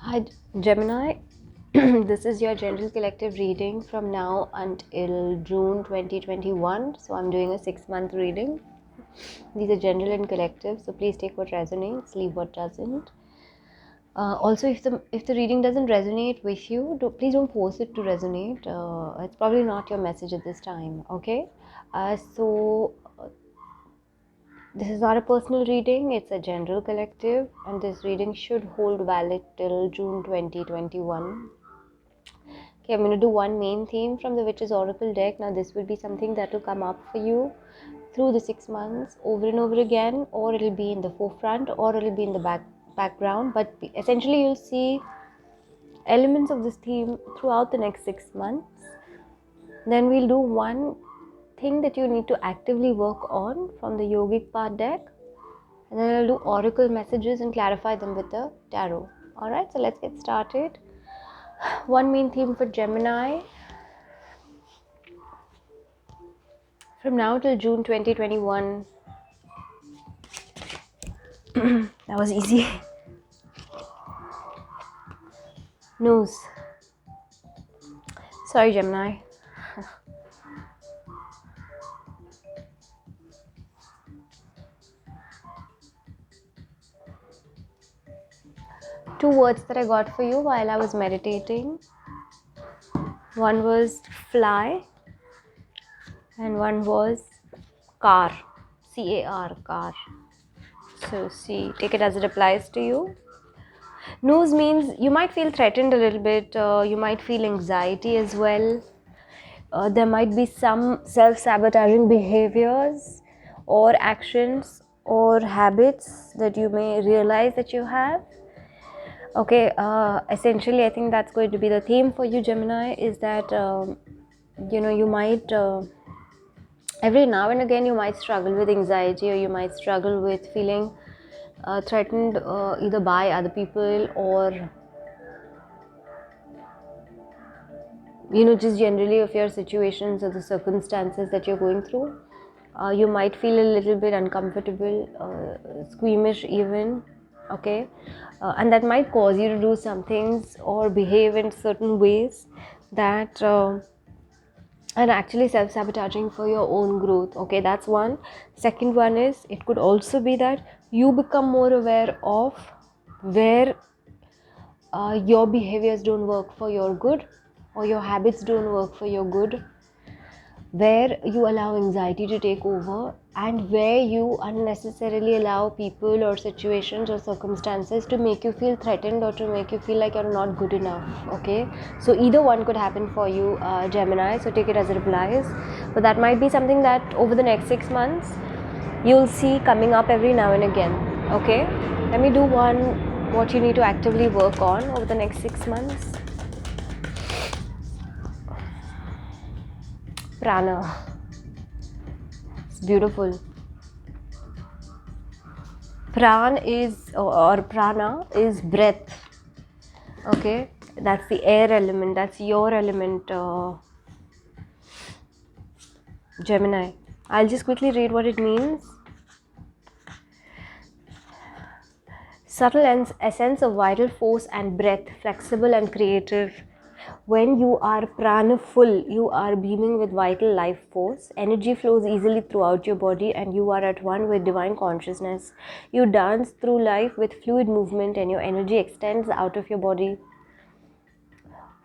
Hi, Gemini. This is your general collective reading from now until June 2021. So, I'm doing a 6-month reading. These are general and collective, so please take what resonates, leave what doesn't. Also, if the reading doesn't resonate with you, please don't force it to resonate. It's probably not your message at this time. Okay. This is not a personal reading, it's a general collective, and this reading should hold valid till June 2021. Okay, I'm going to do one main theme from the Witch's Oracle deck. Now, this will be something that will come up for you through the 6 months over and over again, or it'll be in the forefront, or it'll be in the background. But essentially, you'll see elements of this theme throughout the next 6 months. Then we'll do one thing that you need to actively work on from the Yogic Path deck. And then I'll do oracle messages and clarify them with the tarot. Alright, so let's get started. One main theme for Gemini from now till June 2021. That was easy. News. Sorry, Gemini. Two words that I got for you while I was meditating. One was fly and one was car. C-A-R, car. So take it as it applies to you. News means you might feel threatened a little bit. You might feel anxiety as well. There might be some self-sabotaging behaviors or actions or habits that you may realize that you have. Okay, essentially I think that's going to be the theme for you, Gemini, is that you might every now and again you might struggle with anxiety, or you might struggle with feeling threatened either by other people or just generally of your situations or the circumstances that you're going through. You might feel a little bit uncomfortable, squeamish even, okay, and that might cause you to do some things or behave in certain ways that are actually self-sabotaging for your own growth. Okay, that's one. Second one is, it could also be that you become more aware of where your behaviors don't work for your good, or your habits don't work for your good, where you allow anxiety to take over, and where you unnecessarily allow people or situations or circumstances to make you feel threatened or to make you feel like you're not good enough. Okay, so either one could happen for you, Gemini, so take it as it applies. But that might be something that over the next 6 months you'll see coming up every now and again. Okay, let me do one, what you need to actively work on over the next 6 months. Prana. It's beautiful. Prana is breath. Okay, that's the air element, that's your element, Gemini. I'll just quickly read what it means. Subtle essence of vital force and breath, flexible and creative. When you are prana full, you are beaming with vital life force. Energy flows easily throughout your body and you are at one with divine consciousness. You dance through life with fluid movement and your energy extends out of your body,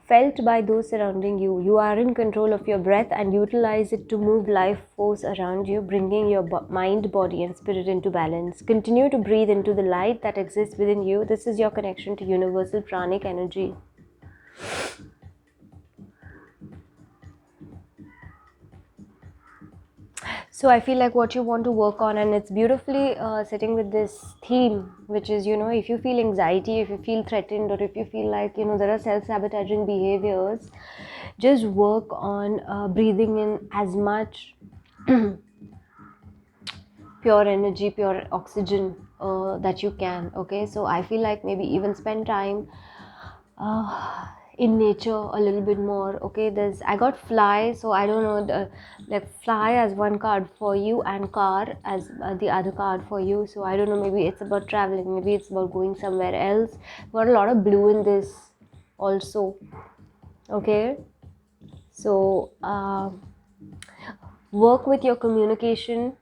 felt by those surrounding you. You are in control of your breath and utilize it to move life force around you, bringing your mind, body and spirit into balance. Continue to breathe into the light that exists within you. This is your connection to universal pranic energy. So I feel like what you want to work on, and it's beautifully sitting with this theme, which is, if you feel anxiety, if you feel threatened, or if you feel like, there are self-sabotaging behaviors, just work on breathing in as much pure energy, pure oxygen that you can. Okay, so I feel like maybe even spend time in nature a little bit more. Okay, there's, I got fly, so I don't know, like fly as one card for you and car as the other card for you. So I don't know, maybe it's about traveling, maybe it's about going somewhere else. Got a lot of blue in this also. Okay, so work with your communication.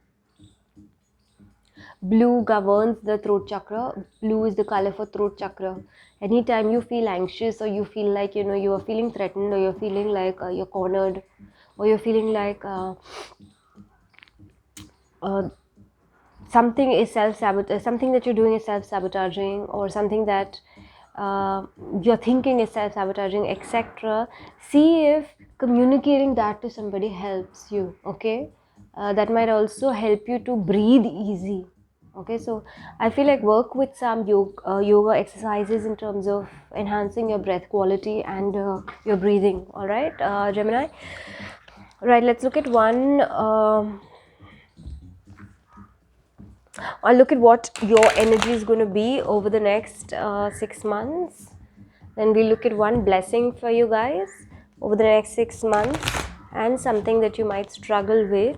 Blue governs the throat chakra. Blue is the color for throat chakra. Anytime you feel anxious, or you feel like, you know, you are feeling threatened, or you're feeling like you're cornered, or you're feeling like uh, something is something that you're doing is self-sabotaging, or something that you're thinking is self-sabotaging, etc. See if communicating that to somebody helps you. Okay, that might also help you to breathe easy. Okay, so I feel like work with some yoga exercises in terms of enhancing your breath quality and your breathing. All right, Gemini. Right, let's look at one. Or look at what your energy is going to be over the next 6 months. Then we look at one blessing for you guys over the next 6 months, and something that you might struggle with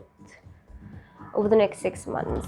over the next 6 months.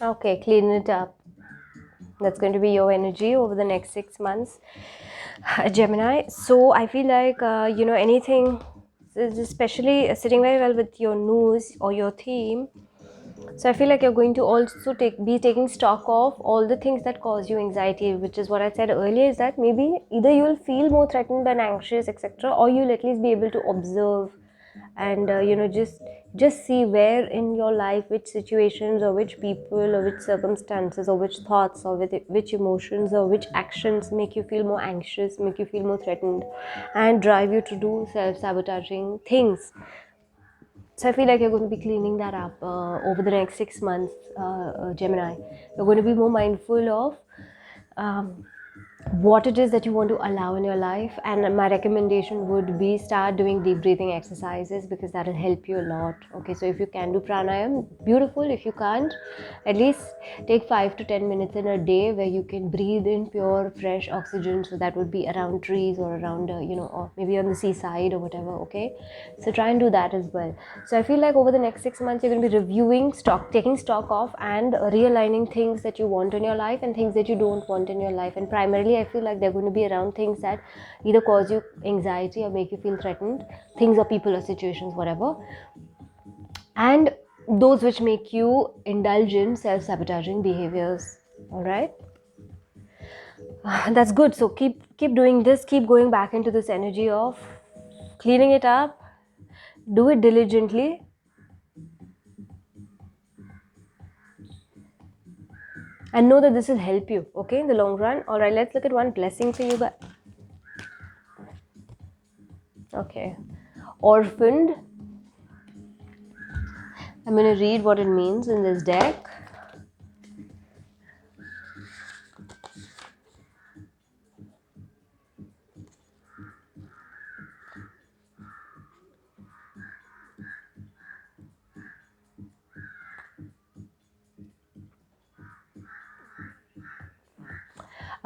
Okay, clean it up. That's going to be your energy over the next 6 months, Gemini. So I feel like, you know, anything, especially sitting very well with your news or your theme. So I feel like you're going to also be taking stock of all the things that cause you anxiety, which is what I said earlier, is that maybe either you'll feel more threatened and anxious, etc., or you'll at least be able to observe and you know, just see where in your life, which situations or which people or which circumstances or which thoughts or which emotions or which actions make you feel more anxious, make you feel more threatened, and drive you to do self-sabotaging things. So I feel like you're going to be cleaning that up over the next 6 months, Gemini. You're going to be more mindful of what it is that you want to allow in your life, and my recommendation would be start doing deep breathing exercises, because that will help you a lot. Okay, so if you can do pranayam, beautiful. If you can't, at least take 5 to 10 minutes in a day where you can breathe in pure fresh oxygen. So that would be around trees or around you know, or maybe on the seaside or whatever. Okay, so try and do that as well. So I feel like over the next 6 months you're going to be reviewing taking stock of, and realigning things that you want in your life and things that you don't want in your life. And primarily I feel like they're going to be around things that either cause you anxiety or make you feel threatened, things or people or situations, whatever, and those which make you indulge in self-sabotaging behaviors. All right, that's good. So keep doing this, keep going back into this energy of cleaning it up. Do it diligently, and know that this will help you, okay, in the long run. All right, let's look at one blessing for you guys. Okay, orphaned. I'm going to read what it means in this deck.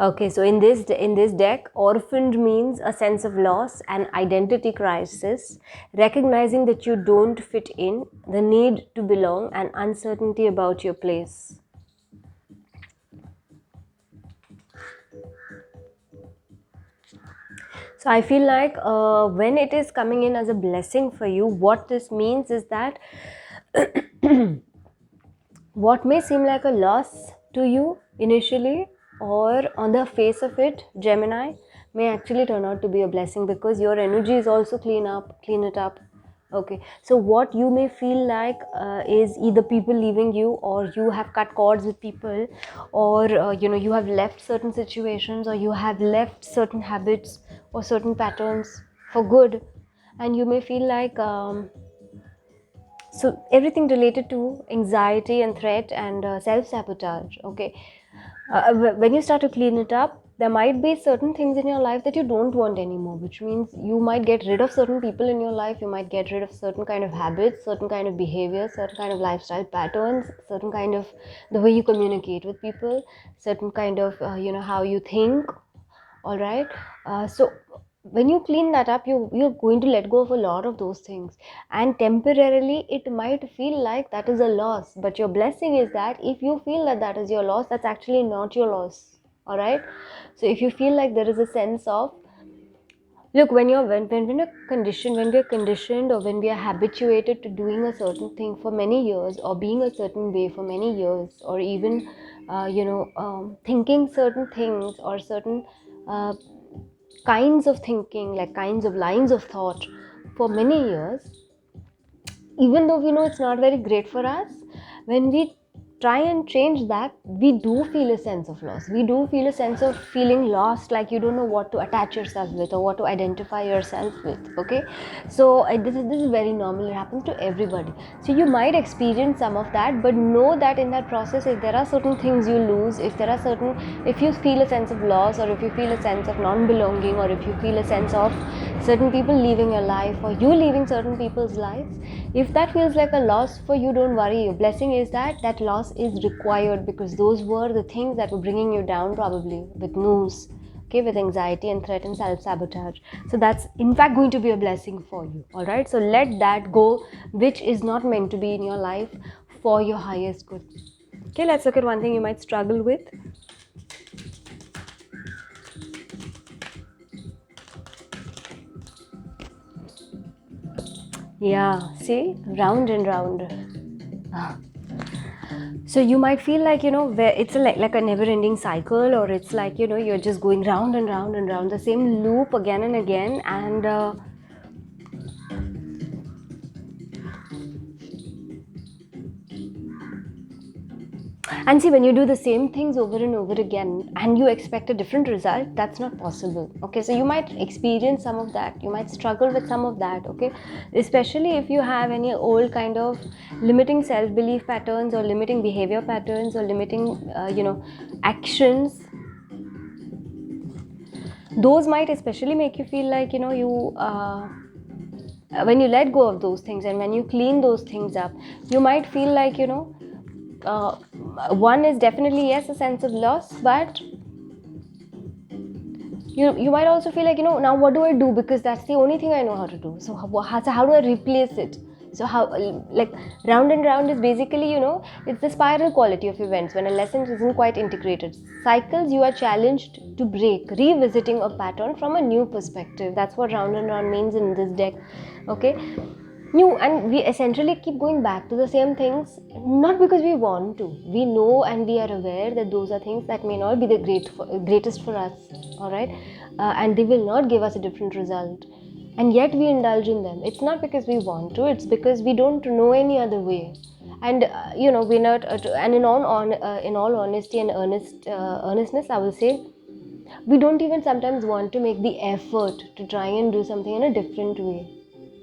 Okay, so in this deck, orphaned means a sense of loss and identity crisis, recognizing that you don't fit in, the need to belong, and uncertainty about your place. So I feel like when it is coming in as a blessing for you, what this means is that what may seem like a loss to you initially, or on the face of it, Gemini, may actually turn out to be a blessing, because your energy is also clean it up. Okay, so what you may feel like is either people leaving you, or you have cut cords with people, or you have left certain situations, or you have left certain habits or certain patterns for good, and you may feel like so everything related to anxiety and threat and self-sabotage. Okay, when you start to clean it up, there might be certain things in your life that you don't want anymore, which means you might get rid of certain people in your life, you might get rid of certain kind of habits, certain kind of behavior, certain kind of lifestyle patterns, certain kind of the way you communicate with people, certain kind of how you think. All right, so when you clean that up, you're going to let go of a lot of those things, and temporarily it might feel like that is a loss, but your blessing is that if you feel that that is your loss, that's actually not your loss. All right, so if you feel like there is a sense of, look, when we're conditioned, or when we are habituated to doing a certain thing for many years, or being a certain way for many years, or even thinking certain things, or certain uh, kinds of thinking, like kinds of lines of thought for many years, even though we know it's not very great for us, when we try and change that, we do feel a sense of loss. We do feel a sense of feeling lost, like you don't know what to attach yourself with or what to identify yourself with. Okay, so this is very normal. It happens to everybody. So you might experience some of that, but know that in that process, if there are certain things you lose, if you feel a sense of loss, or if you feel a sense of non-belonging, or if you feel a sense of certain people leaving your life, or you leaving certain people's lives, if that feels like a loss for you, don't worry. Your blessing is that that loss is required, because those were the things that were bringing you down, probably with news, okay, with anxiety and threat and self-sabotage. So that's in fact going to be a blessing for you. All right, so let that go, which is not meant to be in your life for your highest good. Okay, let's look at one thing you might struggle with. Yeah, see, round and round. So you might feel like, where it's like a never ending cycle, or it's like, you're just going round and round and round the same loop again and again. And see, when you do the same things over and over again and you expect a different result, that's not possible. Okay, so you might experience some of that, you might struggle with some of that. Okay, especially if you have any old kind of limiting self-belief patterns, or limiting behavior patterns, or limiting actions. Those might especially make you feel like, when you let go of those things, and when you clean those things up, you might feel like, uh, one is definitely, yes, a sense of loss, but you might also feel like, now what do I do, because that's the only thing I know how to do. So how do I replace it? So how, like, round and round is basically, it's the spiral quality of events when a lesson isn't quite integrated. Cycles you are challenged to break, revisiting a pattern from a new perspective. That's what round and round means in this deck. Okay, new, and we essentially keep going back to the same things, not because we want to. We know and we are aware that those are things that may not be the greatest for us. All right, and they will not give us a different result, and yet we indulge in them. It's not because we want to, it's because we don't know any other way. And we're not and in all honesty and earnestness, I will say, we don't even sometimes want to make the effort to try and do something in a different way,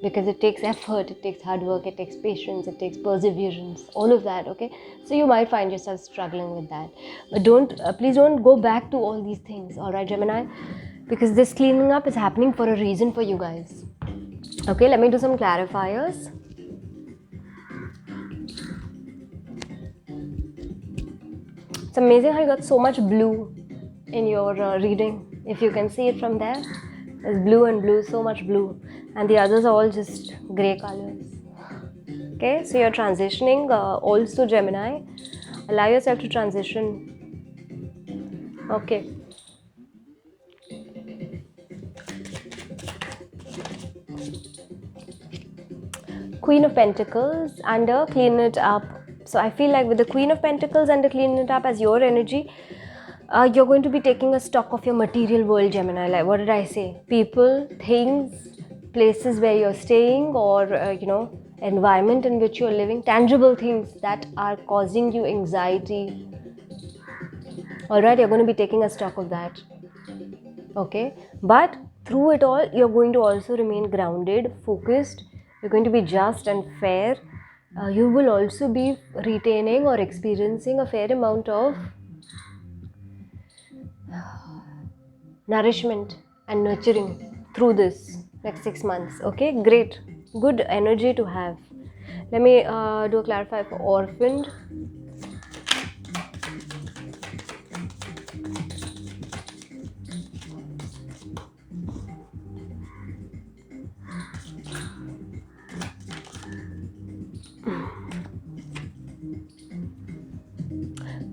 because it takes effort, it takes hard work, it takes patience, it takes perseverance, all of that. Okay, so you might find yourself struggling with that, but please don't go back to all these things. All right, Gemini, because this cleaning up is happening for a reason for you guys. Okay, let me do some clarifiers. It's amazing how you got so much blue in your reading. If you can see it from there, there's blue and blue, so much blue, and the others are all just gray colors. Okay, so you're transitioning also, Gemini. Allow yourself to transition. Okay. Queen of Pentacles under Clean It Up. So I feel like with the Queen of Pentacles under Clean It Up as your energy, you're going to be taking a stock of your material world, Gemini. Like, what did I say? People, things, places where you're staying, or environment in which you're living, tangible things that are causing you anxiety. All right, you're going to be taking a stock of that. Okay, but through it all, you're going to also remain grounded, focused. You're going to be just and fair. You will also be retaining or experiencing a fair amount of nourishment and nurturing through this next 6 months. Okay, great, good energy to have. Let me do a clarify for orphaned.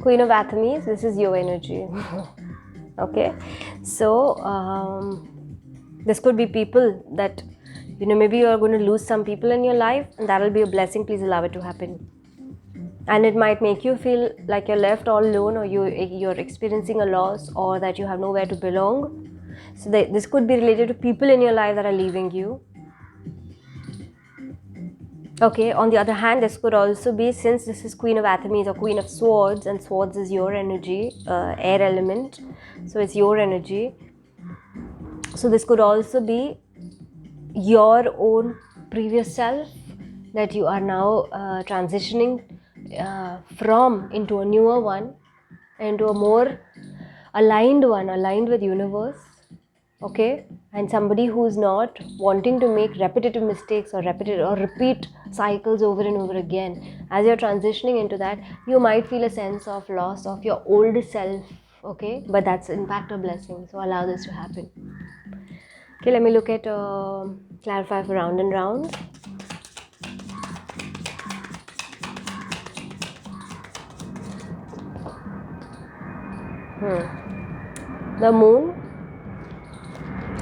Queen of Athames, this is your energy. Okay, so this could be people that maybe you are going to lose some people in your life, and that will be a blessing. Please allow it to happen. And it might make you feel like you're left all alone, or you're experiencing a loss, or that you have nowhere to belong. So this could be related to people in your life that are leaving you. Okay, on the other hand, this could also be, since this is Queen of Athames or Queen of Swords, and Swords is your energy, air element, so it's your energy. So this could also be your own previous self that you are now transitioning from into a newer one, into a more aligned one, aligned with universe. Okay, and somebody who's not wanting to make repetitive mistakes or repeat cycles over and over again. As you're transitioning into that, you might feel a sense of loss of your old self. Okay, but that's in fact a blessing, so allow this to happen. Okay, let me look at clarify for round and round. The moon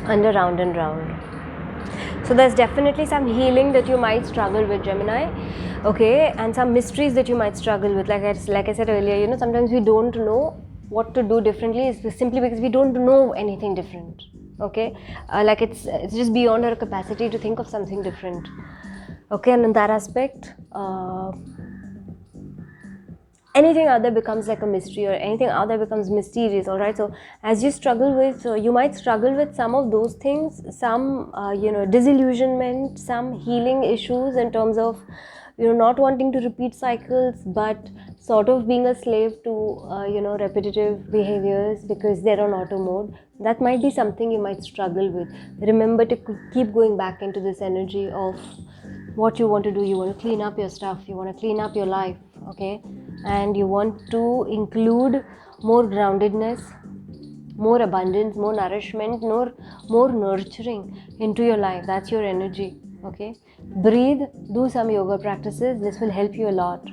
under round and round. So there's definitely some healing that you might struggle with, Gemini. Okay, and some mysteries that you might struggle with. Like I said earlier, sometimes we don't know what to do differently. It's simply because we don't know anything different. Okay, like it's just beyond our capacity to think of something different. Okay, and in that aspect, anything out there becomes like a mystery, or anything out there becomes mysterious. All right, so as you struggle with, you might struggle with some of those things, some disillusionment, some healing issues in terms of not wanting to repeat cycles, but sort of being a slave to repetitive behaviors because they're on auto mode. That might be something you might struggle with. Remember to keep going back into this energy of what you want to do. You want to clean up your stuff, you want to clean up your life. Okay, and you want to include more groundedness, more abundance, more nourishment, more nurturing into your life. That's your energy. Okay, breathe, do some yoga practices. This will help you a lot.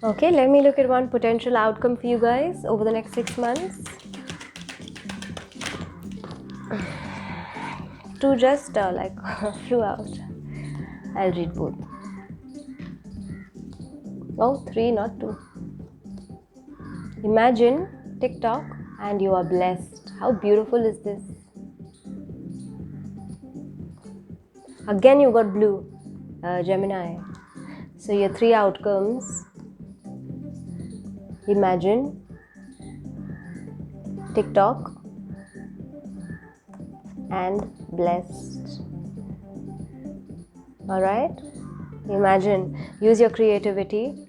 Okay, let me look at one potential outcome for you guys over the next 6 months. To just like flew out. I'll read both. Oh, 3, not 2. Imagine TikTok and you are blessed. How beautiful is this? Again, you got blue, Gemini. So your 3 outcomes: imagine, TikTok, and blessed. All right, imagine, use your creativity,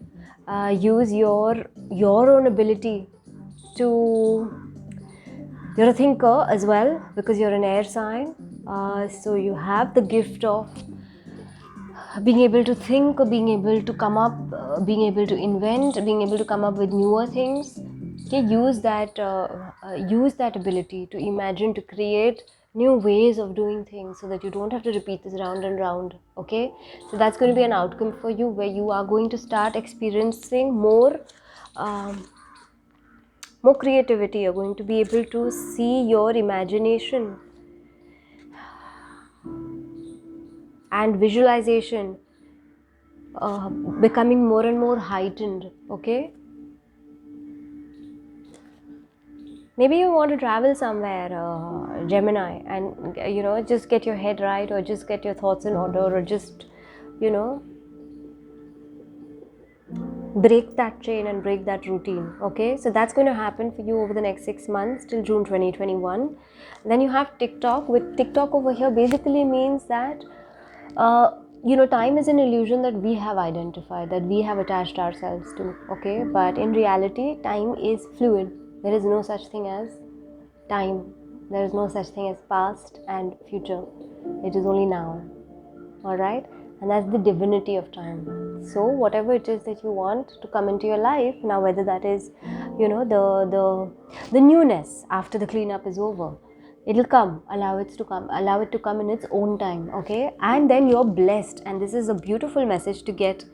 use your own ability to, you're a thinker as well because you're an air sign, so you have the gift of being able to think, being able to come up, being able to invent, being able to come up with newer things. Okay, use that ability to imagine, to create new ways of doing things, so that you don't have to repeat this round and round. Okay, so that's going to be an outcome for you, where you are going to start experiencing more creativity. You're going to be able to see your imagination and visualization becoming more and more heightened. Okay, Maybe you want to travel somewhere, Gemini, and just get your head right, or just get your thoughts in order, or just you know break that chain and break that routine. Okay, so that's going to happen for you over the next 6 months till June 2021. Then you have TikTok. With TikTok over here basically means that time is an illusion that we have identified, that we have attached ourselves to. Okay, but in reality time is fluid. There is no such thing as time. There is no such thing as past and future. It is only now. All right, and that's the divinity of time. So whatever it is that you want to come into your life now, whether that is the newness after the cleanup is over, it'll come. Allow it to come in its own time. Okay, and then you're blessed, and this is a beautiful message to get.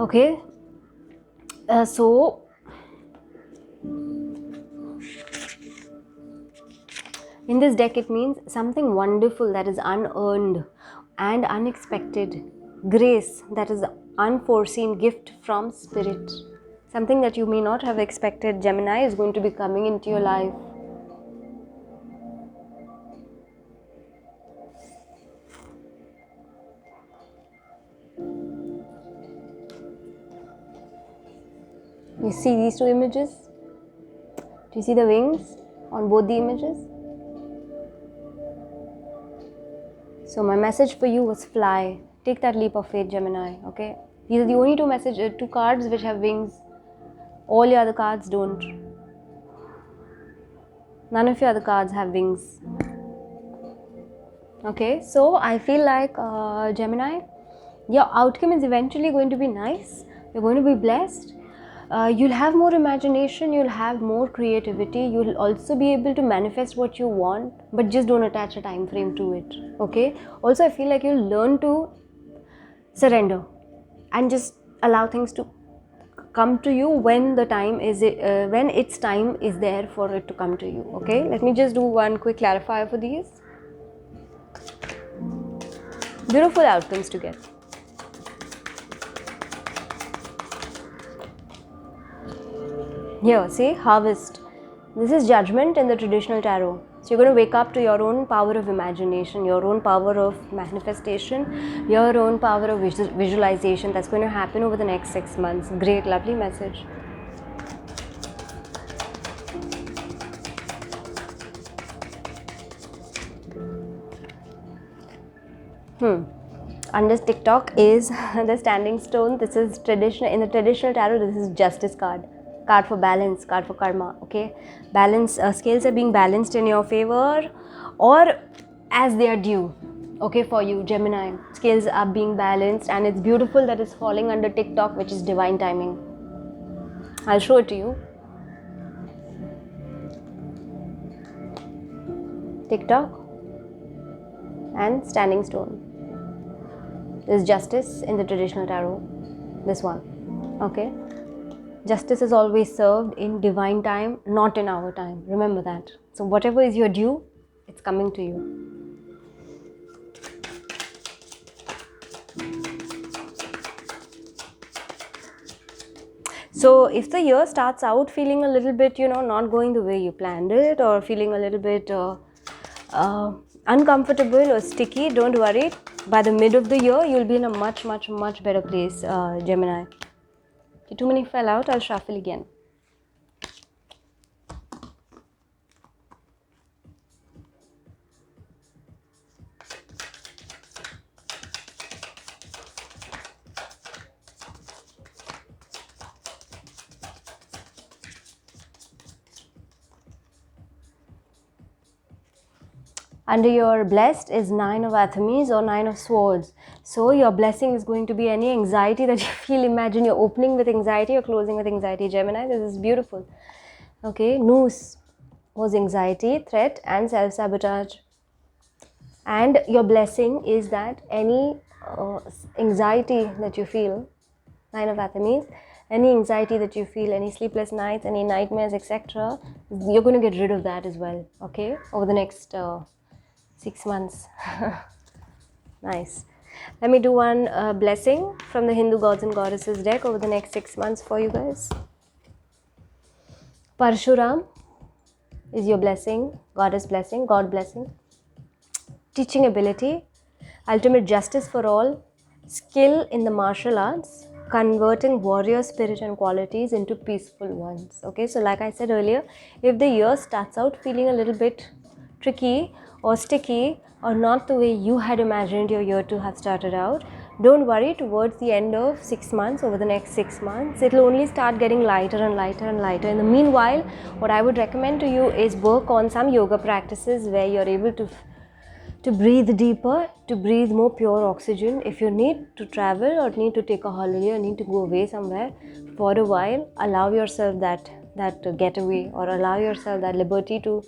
Okay, so in this deck it means something wonderful that is unearned and unexpected, grace that is unforeseen, gift from spirit, something that you may not have expected, Gemini, is going to be coming into your life. You see these two images? Do you see the wings on both the images? So my message for you was fly. Take that leap of faith, Gemini. Okay, these are the only two cards which have wings. All your other cards don't. None of your other cards have wings. Okay, so I feel like Gemini, your outcome is eventually going to be nice. You're going to be blessed. You'll have more imagination, you'll have more creativity, you'll also be able to manifest what you want, but just don't attach a time frame to it. Okay, also I feel like you'll learn to surrender and just allow things to come to you when the time is when its time is there for it to come to you. Okay, let me just do one quick clarifier for these. Beautiful outcomes to get. Here, see, harvest. This is judgment in the traditional tarot. So you're going to wake up to your own power of imagination, your own power of manifestation, your own power of visualization. That's going to happen over the next 6 months. Great, lovely message. Under TikTok is the standing stone. This is traditional. In the traditional tarot, this is justice card for balance, card for karma. Okay, balance, scales are being balanced in your favor or as they are due. Okay, for you, Gemini, scales are being balanced, and it's beautiful that it's falling under TikTok, which is divine timing. I'll show it to you. TikTok and standing stone. There's justice in the traditional tarot. This one. Okay, justice is always served in divine time, not in our time. Remember that. So whatever is your due, it's coming to you. So if the year starts out feeling a little bit, not going the way you planned it, or feeling a little bit uncomfortable or sticky, don't worry. By the mid of the year, you'll be in a much, much, much better place, Gemini. Okay, too many fell out. I'll shuffle again. Under your blessed is 9 of Athames or 9 of Swords. So your blessing is going to be any anxiety that you feel. Imagine you're opening with anxiety or closing with anxiety, Gemini. This is beautiful. Okay, Noose was anxiety, threat and self-sabotage. And your blessing is that any anxiety that you feel, 9 of Athames, any anxiety that you feel, any sleepless nights, any nightmares, etc., you're going to get rid of that as well, okay, over the next 6 months. Nice. Let me do one blessing from the Hindu Gods and Goddesses deck over the next 6 months for you guys. Parshuram, is your blessing, goddess blessing, God blessing. Teaching ability, ultimate justice for all, skill in the martial arts, converting warrior spirit and qualities into peaceful ones. Okay, so like I said earlier, if the year starts out feeling a little bit tricky or sticky or not the way you had imagined your year to have started out, don't worry. Towards the end of 6 months, over the next 6 months, it will only start getting lighter and lighter and lighter. In the meanwhile, what I would recommend to you is work on some yoga practices where you're able to breathe deeper, to breathe more pure oxygen. If you need to travel or need to take a holiday or need to go away somewhere for a while, allow yourself that getaway, or allow yourself that liberty to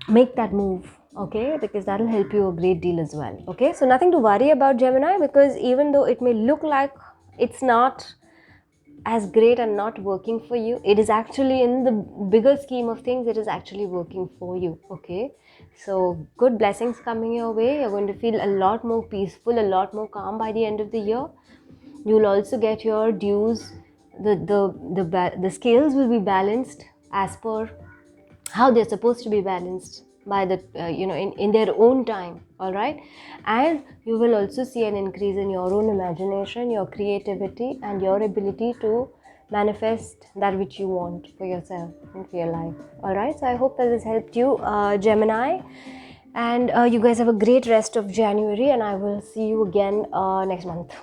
make that move, okay, because that will help you a great deal as well. Okay, so nothing to worry about, Gemini, because even though it may look like it's not as great and not working for you, it is actually, in the bigger scheme of things, it is actually working for you. Okay, so good blessings coming your way. You're going to feel a lot more peaceful, a lot more calm by the end of the year. You'll also get your dues. The scales will be balanced as per how they're supposed to be balanced by the in their own time. All right, and you will also see an increase in your own imagination, your creativity, and your ability to manifest that which you want for yourself and for your life. All right, so I hope that this helped you, Gemini, and you guys have a great rest of January, and I will see you again next month.